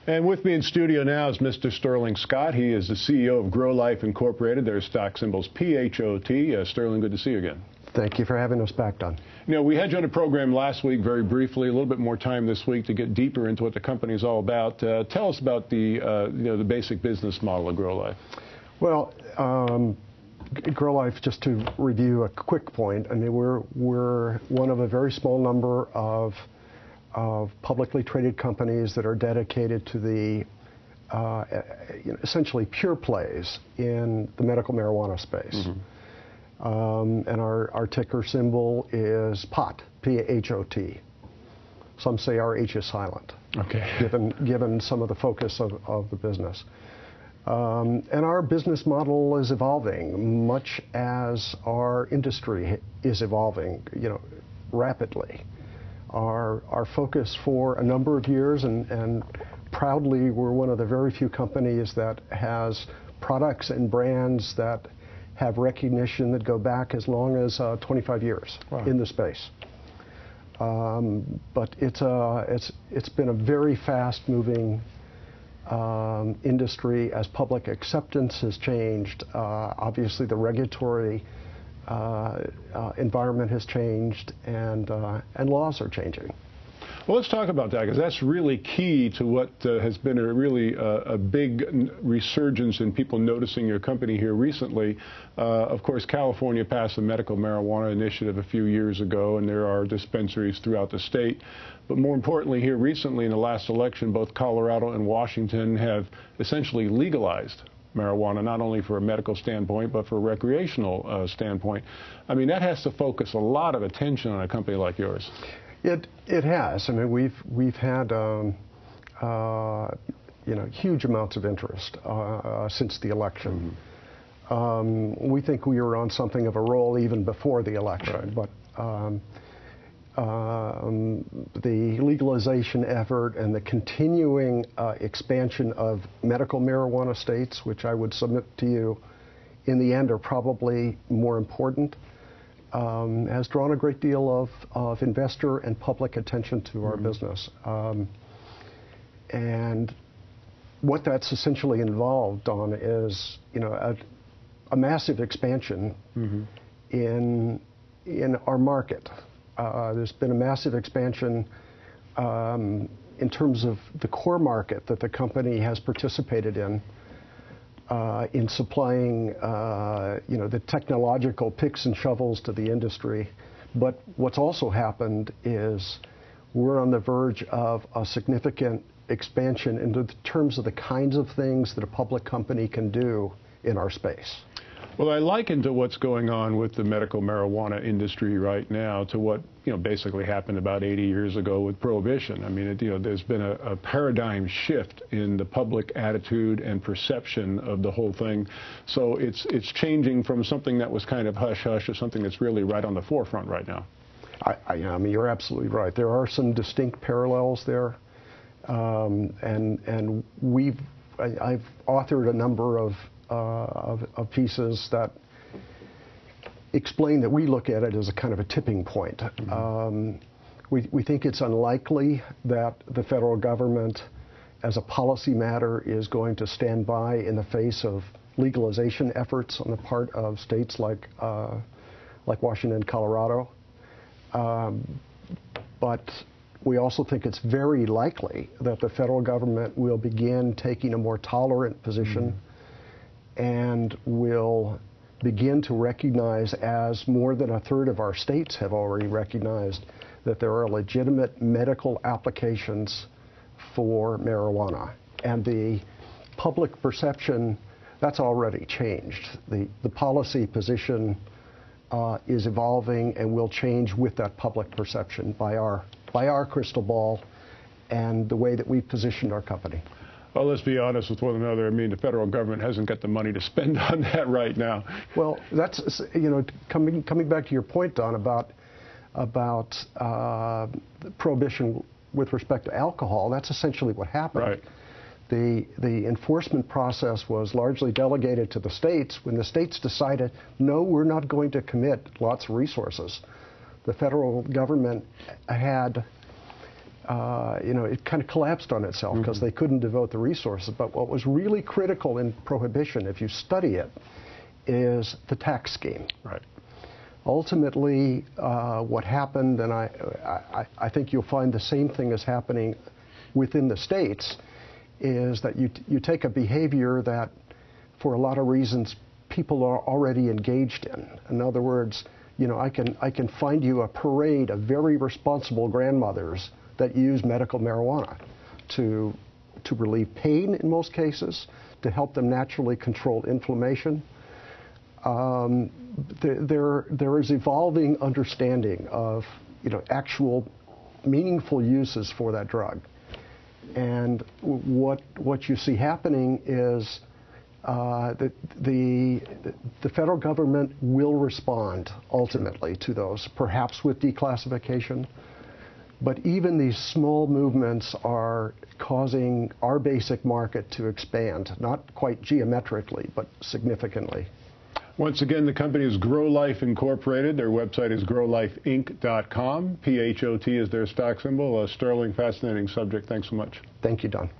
And with me in studio now is Mr. Sterling Scott. He is the CEO of Grow Life Incorporated. Their stock symbol's PHOT. Sterling, good to see you again. Thank you for having us back, Don. You know, we had you on the program last week very briefly, a little bit more time this week to get deeper into what the company is all about. Tell us about the, the basic business model of Grow Life. Well, Grow Life, just to review a quick point, I mean, we're one of a very small number of publicly traded companies that are dedicated to the essentially pure plays in the medical marijuana space. Mm-hmm. And our ticker symbol is PHOT, P-H-O-T. Some say our H is silent, okay, given some of the focus of the business. And our business model is evolving, much as our industry is evolving, rapidly. Our focus for a number of years, and proudly, we're one of the very few companies that has products and brands that have recognition that go back as long as 25 years. Wow. In the space. But it's been a very fast-moving industry as public acceptance has changed. Obviously, the regulatory environment has changed, and laws are changing. Well, let's talk about that, because that's really key to what has been a big resurgence in people noticing your company here recently. Of course, California passed the medical marijuana initiative a few years ago, and there are dispensaries throughout the state. But more importantly, here recently in the last election, both Colorado and Washington have essentially legalized marijuana, not only for a medical standpoint, but for a recreational standpoint. I mean, that has to focus a lot of attention on a company like yours. It has. I mean, we've had huge amounts of interest since the election. Mm-hmm. We think we were on something of a roll even before the election, right. But the legalization effort and the continuing expansion of medical marijuana states, which I would submit to you, in the end are probably more important, has drawn a great deal of investor and public attention to our business. And what that's essentially involved, Don, is a massive expansion in our market. There's been a massive expansion in terms of the core market that the company has participated in supplying, the technological picks and shovels to the industry. But what's also happened is we're on the verge of a significant expansion in terms of the kinds of things that a public company can do in our space. Well, I liken to what's going on with the medical marijuana industry right now to what, basically happened about 80 years ago with Prohibition. I mean, there's been a paradigm shift in the public attitude and perception of the whole thing. So it's changing from something that was kind of hush-hush to something that's really right on the forefront right now. I mean, you're absolutely right. There are some distinct parallels there. And I've authored a number of pieces that explain that we look at it as a kind of a tipping point. Mm-hmm. We think it's unlikely that the federal government, as a policy matter, is going to stand by in the face of legalization efforts on the part of states like Washington and Colorado. But we also think it's very likely that the federal government will begin taking a more tolerant position and will begin to recognize, as more than a third of our states have already recognized, that there are legitimate medical applications for marijuana. And the public perception, that's already changed. The policy position is evolving and will change with that public perception by our crystal ball and the way that we've positioned our company. Well, let's be honest with one another. I mean, the federal government hasn't got the money to spend on that right now. Well, that's, coming back to your point, Don, about prohibition with respect to alcohol, that's essentially what happened. Right. The enforcement process was largely delegated to the states. When the states decided, no, we're not going to commit lots of resources, the federal government had it kind of collapsed on itself because they couldn't devote the resources. But what was really critical in prohibition, if you study it, is the tax scheme. Right. Ultimately, what happened, and I think you'll find the same thing is happening within the states, is that you take a behavior that, for a lot of reasons, people are already engaged in. In other words, I can find you a parade of very responsible grandmothers that use medical marijuana to relieve pain in most cases, to help them naturally control inflammation. There is evolving understanding of actual meaningful uses for that drug, and what you see happening is that the federal government will respond ultimately to those, perhaps with declassification. But even these small movements are causing our basic market to expand, not quite geometrically, but significantly. Once again, the company is Grow Life Incorporated. Their website is growlifeinc.com. PHOT is their stock symbol. Sterling, fascinating subject. Thanks so much. Thank you, Don.